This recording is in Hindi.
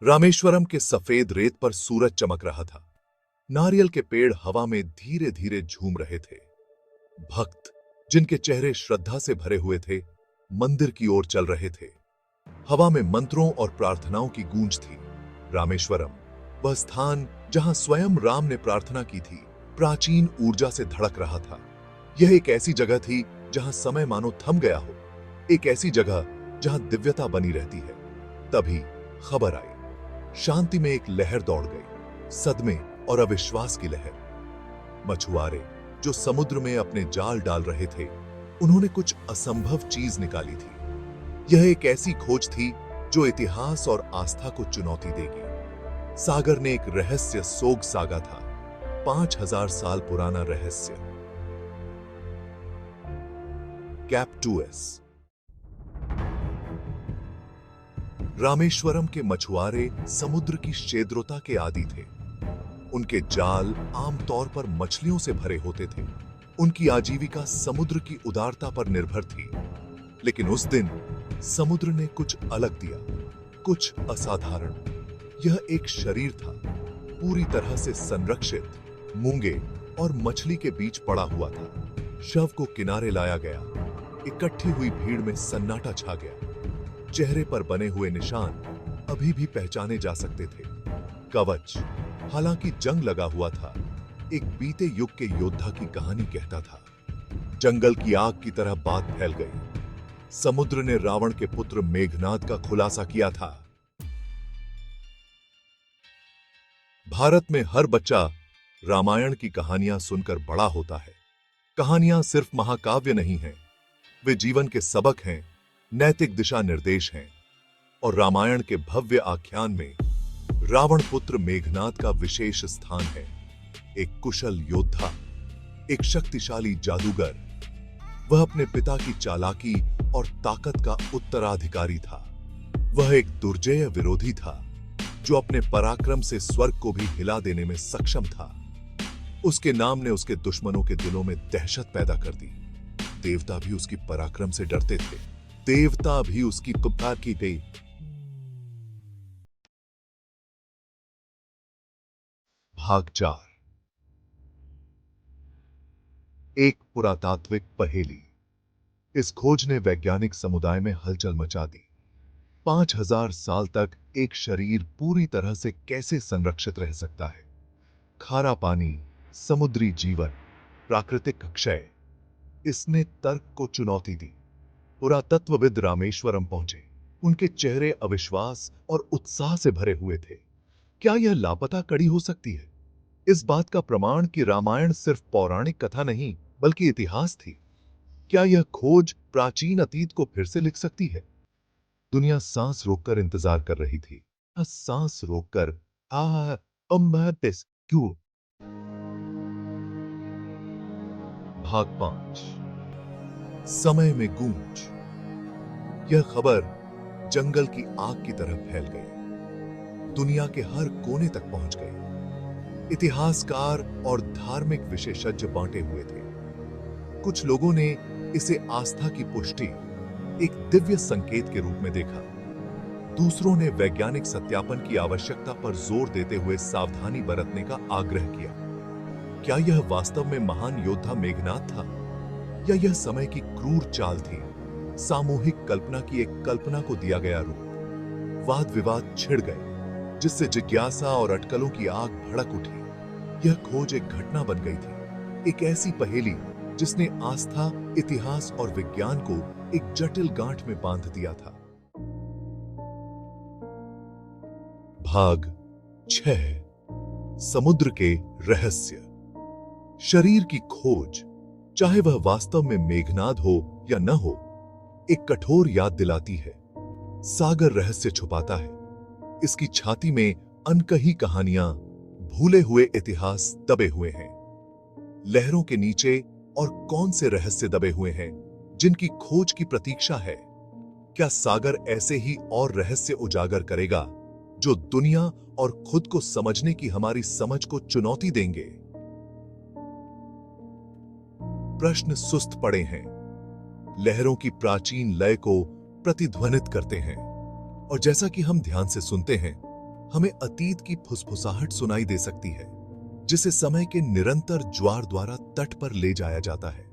रामेश्वरम के सफेद रेत पर सूरज चमक रहा था। नारियल के पेड़ हवा में धीरे धीरे झूम रहे थे। भक्त, जिनके चेहरे श्रद्धा से भरे हुए थे, मंदिर की ओर चल रहे थे। हवा में मंत्रों और प्रार्थनाओं की गूंज थी। रामेश्वरम, वह स्थान जहां स्वयं राम ने प्रार्थना की थी, प्राचीन ऊर्जा से धड़क रहा था। यह एक ऐसी जगह थी जहां समय मानो थम गया हो, एक ऐसी जगह जहां दिव्यता बनी रहती है। तभी खबर आई। शांति में एक लहर दौड़ गई, सदमे और अविश्वास की लहर। मछुआरे जो समुद्र में अपने जाल डाल रहे थे, उन्होंने कुछ असंभव चीज निकाली थी। यह एक ऐसी खोज थी जो इतिहास और आस्था को चुनौती देगी। सागर ने एक रहस्य सोग सागा था, 5000 साल पुराना रहस्य। Cap 2S। रामेश्वरम के मछुआरे समुद्र की शेद्रोता के आदी थे। उनके जाल आमतौर पर मछलियों से भरे होते थे। उनकी आजीविका समुद्र की उदारता पर निर्भर थी। लेकिन उस दिन समुद्र ने कुछ अलग दिया, कुछ असाधारण। यह एक शरीर था, पूरी तरह से संरक्षित, मूंगे और मछली के बीच पड़ा हुआ था। शव को किनारे लाया गया। इकट्ठी हुई भीड़ में सन्नाटा छा गया। चेहरे पर बने हुए निशान अभी भी पहचाने जा सकते थे। कवच, हालांकि जंग लगा हुआ था, एक बीते युग के योद्धा की कहानी कहता था। जंगल की आग की तरह बात फैल गई। समुद्र ने रावण के पुत्र मेघनाद का खुलासा किया था। भारत में हर बच्चा रामायण की कहानियां सुनकर बड़ा होता है। कहानियां सिर्फ महाकाव्य नहीं हैं, वे जीवन के सबक हैं, नैतिक दिशा निर्देश हैं। और रामायण के भव्य आख्यान में रावण पुत्र मेघनाद का विशेष स्थान है। एक कुशल योद्धा, एक शक्तिशाली जादूगर। वह अपने पिता की चालाकी और ताकत का उत्तराधिकारी था। वह एक दुर्जेय विरोधी था, जो अपने पराक्रम से स्वर्ग को भी हिला देने में सक्षम था। उसके नाम ने उसके दुश्मनों के दिलों में दहशत पैदा कर दी। देवता भी उसकी पराक्रम से डरते थे। देवता भी उसकी पुकार की गई। भाग 4। एक पुरातात्विक पहेली। इस खोज ने वैज्ञानिक समुदाय में हलचल मचा दी। 5000 साल तक एक शरीर पूरी तरह से कैसे संरक्षित रह सकता है? खारा पानी, समुद्री जीवन, प्राकृतिक क्षय। इसने तर्क को चुनौती दी। पुरातत्वविद रामेश्वरम पहुंचे। उनके चेहरे अविश्वास और उत्साह से भरे हुए थे। क्या यह लापता कड़ी हो सकती है? इस बात का प्रमाण कि रामायण सिर्फ पौराणिक कथा नहीं, बल्कि इतिहास थी। क्या यह खोज प्राचीन अतीत को फिर से लिख सकती है? दुनिया सांस रोककर इंतजार कर रही थी। सांस रोककर क्यों? भाग 5। समय में गूंज। यह खबर जंगल की आग की तरह फैल गई। दुनिया के हर कोने तक पहुंच गई। इतिहासकार और धार्मिक विशेषज्ञ बांटे हुए थे। कुछ लोगों ने इसे आस्था की पुष्टि, एक दिव्य संकेत के रूप में देखा। दूसरों ने वैज्ञानिक सत्यापन की आवश्यकता पर जोर देते हुए सावधानी बरतने का आग्रह किया। क्या यह वास्तव में महान योद्धा मेघनाद था, या यह समय की क्रूर चाल थी, सामूहिक कल्पना की एक कल्पना को दिया गया रूप? वाद विवाद छिड़ गए, जिससे जिज्ञासा और अटकलों की आग भड़क उठी। यह खोज एक घटना बन गई थी, एक ऐसी पहेली जिसने आस्था, इतिहास और विज्ञान को एक जटिल गांठ में बांध दिया था। भाग 6। समुद्र के रहस्य। शरीर की खोज, चाहे वह वास्तव में मेघनाद हो या न हो, एक कठोर याद दिलाती है। सागर रहस्य छुपाता है। इसकी छाती में अनकही कहानियां, भूले हुए इतिहास दबे हुए हैं। लहरों के नीचे और कौन से रहस्य दबे हुए हैं जिनकी खोज की प्रतीक्षा है? क्या सागर ऐसे ही और रहस्य उजागर करेगा जो दुनिया और खुद को समझने की हमारी समझ को चुनौती देंगे? प्रश्न सुस्त पड़े हैं, लहरों की प्राचीन लय को प्रतिध्वनित करते हैं, और जैसा कि हम ध्यान से सुनते हैं, हमें अतीत की फुसफुसाहट सुनाई दे सकती है, जिसे समय के निरंतर ज्वार द्वारा तट पर ले जाया जाता है।